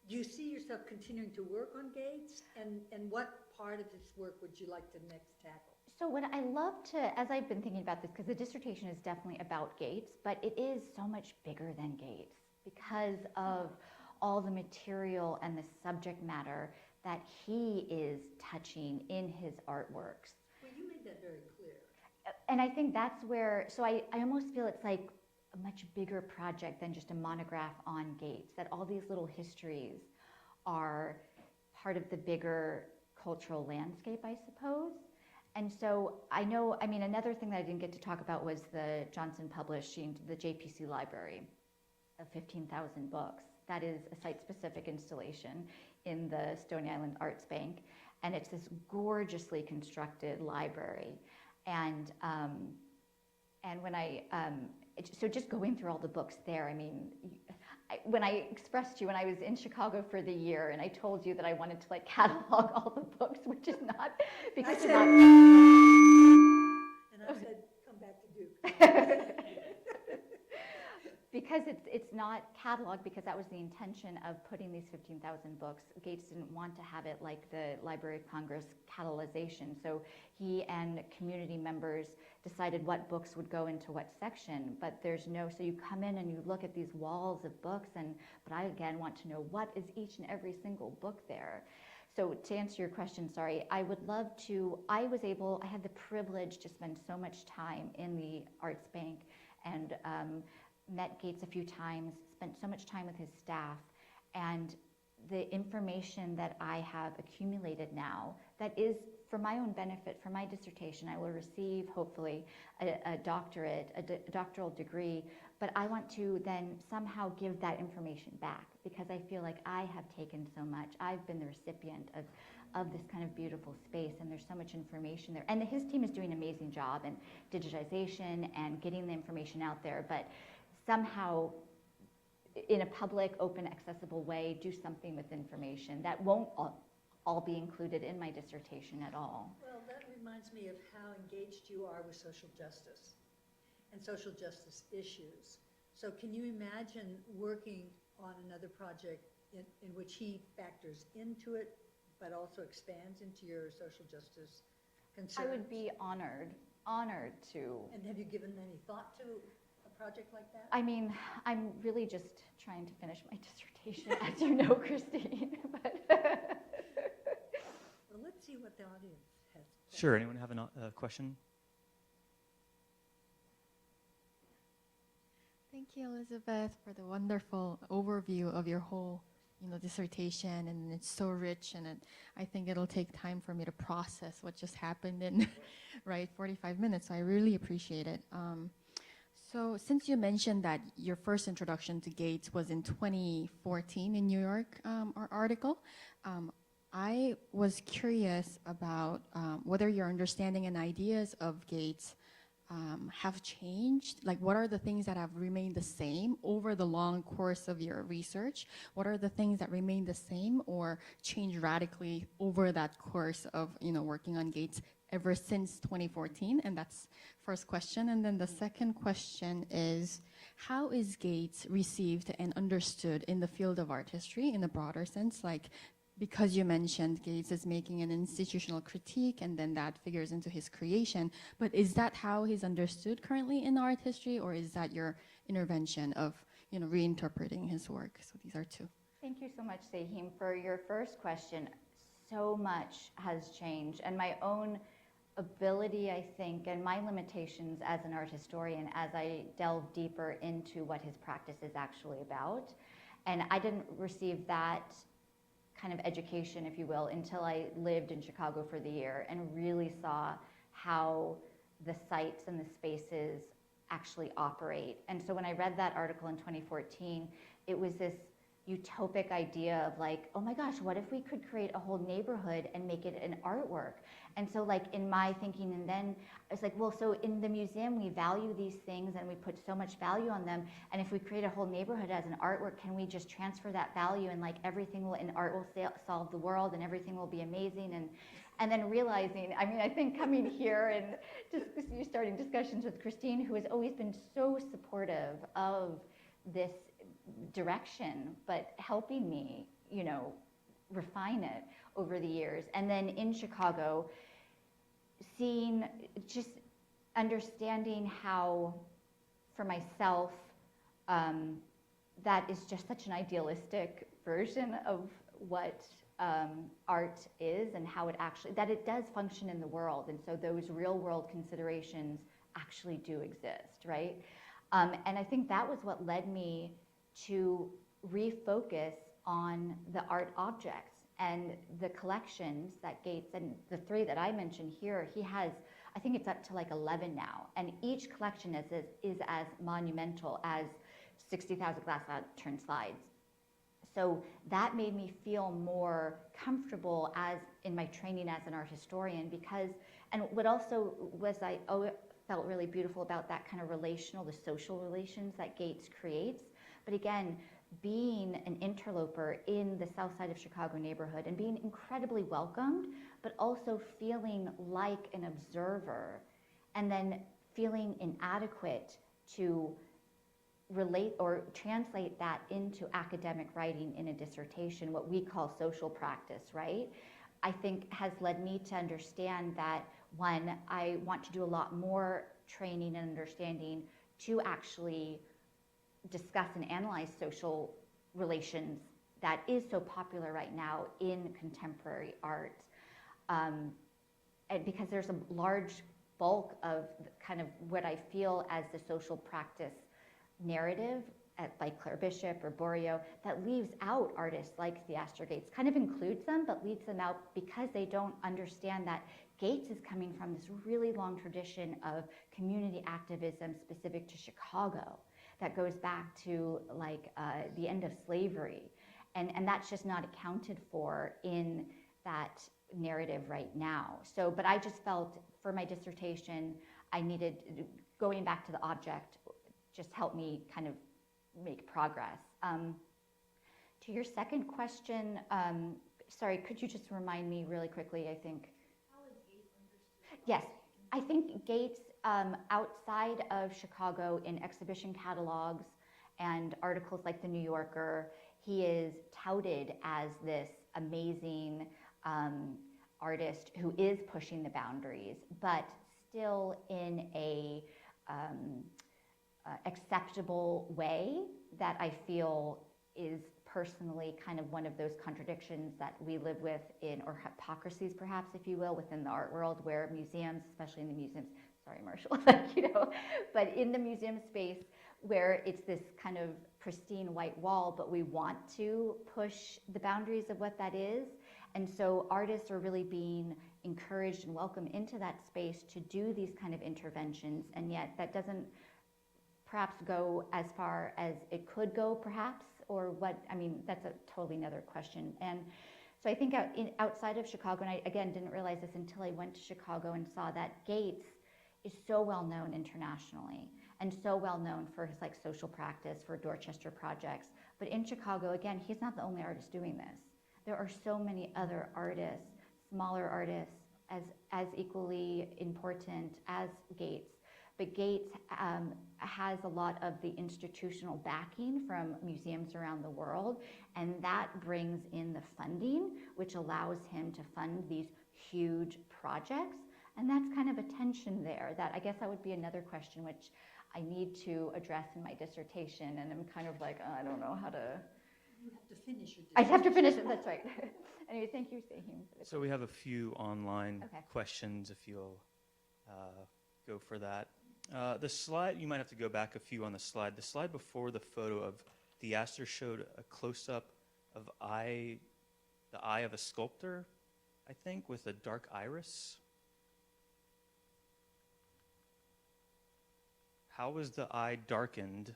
Do you see yourself continuing to work on Gates? And what part of this work would you like to next tackle? So what I love to, as I've been thinking about this, because the dissertation is definitely about Gates, but it is so much bigger than Gates because of all the material and the subject matter that he is touching in his artworks. Well, you made that very clear. And I think that's where, so I almost feel it's like a much bigger project than just a monograph on Gates, that all these little histories are part of the bigger cultural landscape, I suppose. And so I know, I mean, another thing that I didn't get to talk about was the Johnson Publishing, the JPC library of 15,000 books. That is a site-specific installation in the Stony Island Arts Bank. And it's this gorgeously constructed library. And when so just going through all the books there, I mean, when I expressed to you when I was in Chicago for the year and I told you that I wanted to like catalog all the books, which is not, because I said, not, and I said, come back to Duke. because it's not cataloged, because that was the intention of putting these 15,000 books. Gates didn't want to have it like the Library of Congress catalogization. So he and community members decided what books would go into what section, but there's no, so you come in and you look at these walls of books, but I again want to know what is each and every single book there. So to answer your question, sorry, I would love to, I had the privilege to spend so much time in the Arts Bank and met Gates a few times, spent so much time with his staff, and the information that I have accumulated now that is for my own benefit, for my dissertation, I will receive hopefully a doctorate, a doctoral degree, but I want to then somehow give that information back because I feel like I have taken so much. I've been the recipient of this kind of beautiful space, and there's so much information there. And his team is doing an amazing job in digitization and getting the information out there, but somehow in a public, open, accessible way, do something with information that won't all be included in my dissertation at all. Well, that reminds me of how engaged you are with social justice and social justice issues. So can you imagine working on another project in which he factors into it, but also expands into your social justice concerns? I would be honored to. And have you given any thought to a project like that? I mean, I'm really just trying to finish my dissertation, as you know, Christine. Well, let's see what the audience has to say. Sure, anyone have a question? Thank you, Elizabeth, for the wonderful overview of your whole, dissertation, and it's so rich, and I think it'll take time for me to process what just happened in, 45 minutes. So I really appreciate it. So since you mentioned that your first introduction to Gates was in 2014 in New York, our article, I was curious about whether your understanding and ideas of Gates have changed. Like, what are the things that have remained the same over the long course of your research? What are the things that remain the same or changed radically over that course of, working on Gates ever since 2014? And that's first question. And then the second question is, how is Gates received and understood in the field of art history in a broader sense? Like, because you mentioned Gates is making an institutional critique and then that figures into his creation, but is that how he's understood currently in art history, or is that your intervention of, reinterpreting his work? So these are two. Thank you so much, Sahim, for your first question. So much has changed, and my own ability, I think, and my limitations as an art historian as I delve deeper into what his practice is actually about. And I didn't receive that kind of education, if you will, until I lived in Chicago for the year and really saw how the sites and the spaces actually operate. And so when I read that article in 2014, it was this utopic idea of like, oh my gosh, what if we could create a whole neighborhood and make it an artwork? And so like in my thinking, and then I was like, well, so in the museum, we value these things and we put so much value on them. And if we create a whole neighborhood as an artwork, can we just transfer that value and like everything in art will solve the world and everything will be amazing? And then realizing, I think coming here and just you starting discussions with Christine, who has always been so supportive of this direction, but helping me, refine it over the years. And then in Chicago, just understanding how, for myself, that is just such an idealistic version of what art is and how that it does function in the world. And so those real world considerations actually do exist, right? And I think that was what led me to refocus on the art objects and the collections that Gates, and the 3 that I mentioned here, he has, I think it's up to like 11 now. And each collection is as monumental as 60,000 glass lantern slides. So that made me feel more comfortable as in my training as an art historian, because, and what also was felt really beautiful about that kind of the social relations that Gates creates. But again, being an interloper in the South Side of Chicago neighborhood and being incredibly welcomed, but also feeling like an observer, and then feeling inadequate to relate or translate that into academic writing in a dissertation, what we call social practice, right? I think has led me to understand that, one, I want to do a lot more training and understanding to actually discuss and analyze social relations that is so popular right now in contemporary art. And because there's a large bulk of kind of what I feel as the social practice narrative like Claire Bishop or Borio, that leaves out artists like Theaster Gates, kind of includes them, but leaves them out because they don't understand that Gates is coming from this really long tradition of community activism specific to Chicago that goes back to like the end of slavery. And that's just not accounted for in that narrative right now. So, but I just felt for my dissertation, I needed, going back to the object, just helped me kind of make progress. To your second question, sorry, could you just remind me really quickly, I think? How is Gates understood? Yes, I think Gates, outside of Chicago in exhibition catalogs and articles like The New Yorker, he is touted as this amazing artist who is pushing the boundaries, but still in a acceptable way that I feel is personally kind of one of those contradictions that we live with in, or hypocrisies perhaps, if you will, within the art world, where museums, especially in the museums, sorry Marshall, but in the museum space where it's this kind of pristine white wall, but we want to push the boundaries of what that is. And so artists are really being encouraged and welcomed into that space to do these kind of interventions, and yet that doesn't perhaps go as far as it could go perhaps, or what, I mean, that's a totally another question. And so I think outside of Chicago, and I again didn't realize this until I went to Chicago and saw that Gates is so well known internationally and so well known for his like social practice, for Dorchester projects. But in Chicago, again, he's not the only artist doing this. There are so many other artists, smaller artists, as equally important as Gates. But Gates has a lot of the institutional backing from museums around the world, and that brings in the funding, which allows him to fund these huge projects. And that's kind of a tension there that I guess that would be another question which I need to address in my dissertation, and I'm kind of like, oh, I don't know how to. You have to finish your I have to finish it, that's right. Anyway, thank you, Sahim. So we have a few online Okay. questions, if you'll go for that. The slide, you might have to go back a few on the slide. The slide before the photo of Theaster showed a close-up of the eye of a sculptor, I think, with a dark iris. How was the eye darkened,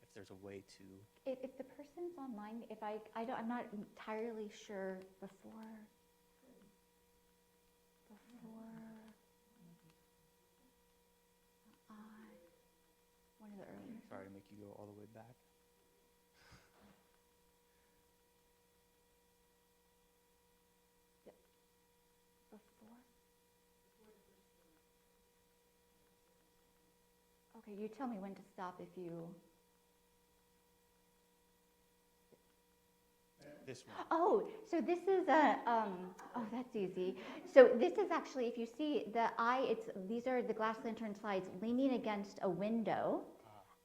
if there's a way to? If the person's online, I'm not entirely sure before. One of the earlier. Sorry to make you go all the way back. Before? Okay, you tell me when to stop if you. This one. Oh, so this is oh, that's easy. So this is actually, if you see the eye, these are the glass lantern slides leaning against a window.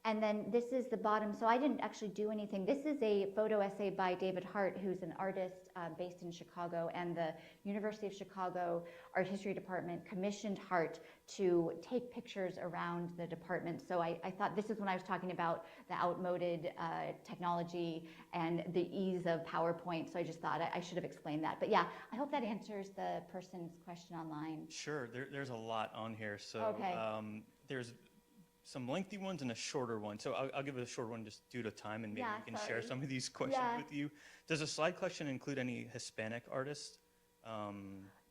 And then this is the bottom. So I didn't actually do anything. This is a photo essay by David Hart, who's an artist based in Chicago, and the University of Chicago Art History Department commissioned Hart to take pictures around the department. So I thought this is when I was talking about the outmoded technology and the ease of PowerPoint. So I just thought I should have explained that. But yeah, I hope that answers the person's question online. Sure, there's a lot on here. So Okay. There's some lengthy ones and a shorter one. So I'll give it a short one just due to time, and maybe Yeah, we can share sorry. some of these questions Yeah. with you. Does the slide collection include any Hispanic artists,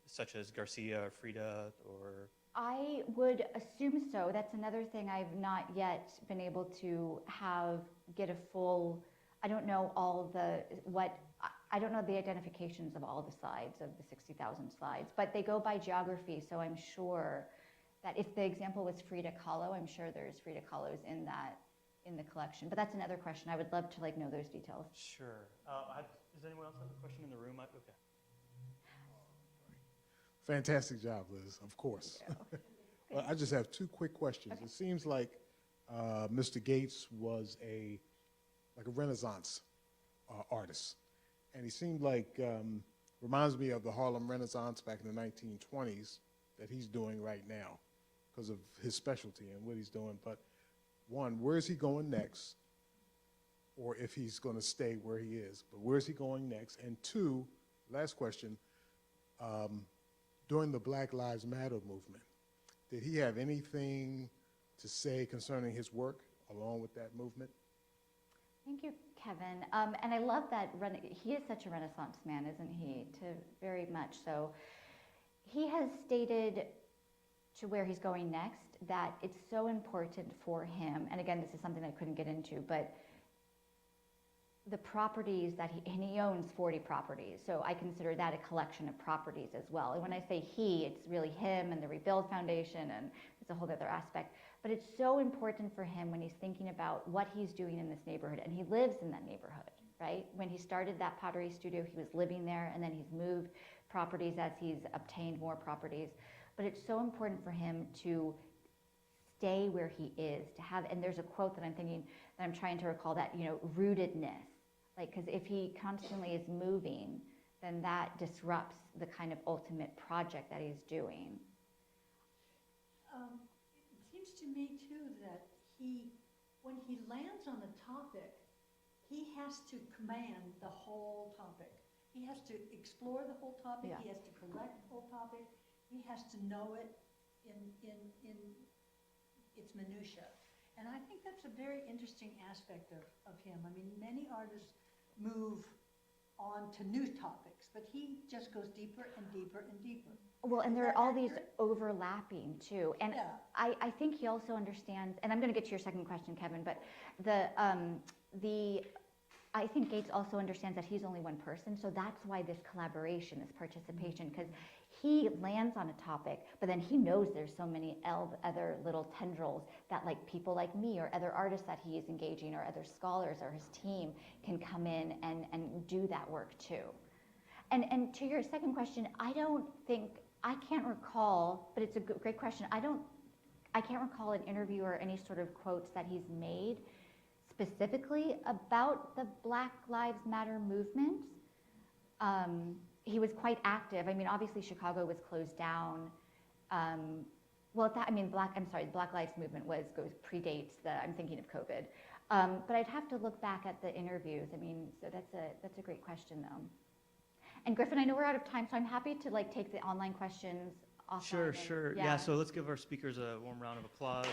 such as Garcia or Frida or? I would assume so. That's another thing I've not yet been able to get a full, I don't know I don't know the identifications of all the slides, of the 60,000 slides, but they go by geography, so I'm sure that if the example was Frida Kahlo, I'm sure there's Frida Kahlos in the collection. But that's another question. I would love to know those details. Sure. Does anyone else have a question in the room? Okay. Fantastic job, Liz, of course. Well, I just have two quick questions. Okay. It seems like Mr. Gates was a Renaissance artist. And he seemed like, reminds me of the Harlem Renaissance back in the 1920s that he's doing right now because of his specialty and what he's doing. But one, where is he going next? or if he's going to stay where he is. But where's he going next? And two, last question, during the Black Lives Matter movement, did he have anything to say concerning his work along with that movement? Thank you, Kevin. And I love that he is such a Renaissance man, isn't he? Very much so. He has stated to where he's going next that it's so important for him, and again, this is something I couldn't get into, but the properties that he owns 40 properties, so I consider that a collection of properties as well. And when I say he, it's really him and the Rebuild Foundation, and it's a whole other aspect. But it's so important for him when he's thinking about what he's doing in this neighborhood, and he lives in that neighborhood, right? When he started that pottery studio, he was living there, and then he's moved properties as he's obtained more properties. But it's so important for him to stay where he is, to have, and there's a quote that I'm thinking, that I'm trying to recall, that, you know, rootedness. Like, because if he constantly is moving, then that disrupts the kind of ultimate project that he's doing. It seems to me too that when he lands on a topic, he has to command the whole topic. He has to explore the whole topic. Yeah. He has to collect the whole topic. He has to know it in its minutia. And I think that's a very interesting aspect of him. I mean, many artists move on to new topics, but he just goes deeper and deeper and deeper. Well, and there are all these overlapping too. And Yeah. I think he also understands, and I'm going to get to your second question, Kevin, but I think Gates also understands that he's only one person, so that's why this collaboration, this participation, because he lands on a topic, but then he knows there's so many other little tendrils that, like, people like me or other artists that he is engaging or other scholars or his team can come in and do that work too. And to your second question, I can't recall, but it's a great question. I can't recall an interview or any sort of quotes that he's made specifically about the Black Lives Matter movement. He was quite active. I mean, obviously Chicago was closed down. Black Lives Movement predates I'm thinking of COVID. But I'd have to look back at the interviews. I mean, so that's a great question though. And Griffin, I know we're out of time, so I'm happy to take the online questions offline. Sure. Yeah, so let's give our speakers a warm round of applause.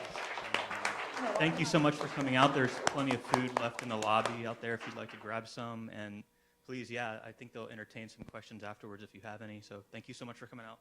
Thank you so much for coming out. There's plenty of food left in the lobby out there if you'd like to grab some. And please, I think they'll entertain some questions afterwards if you have any. So thank you so much for coming out.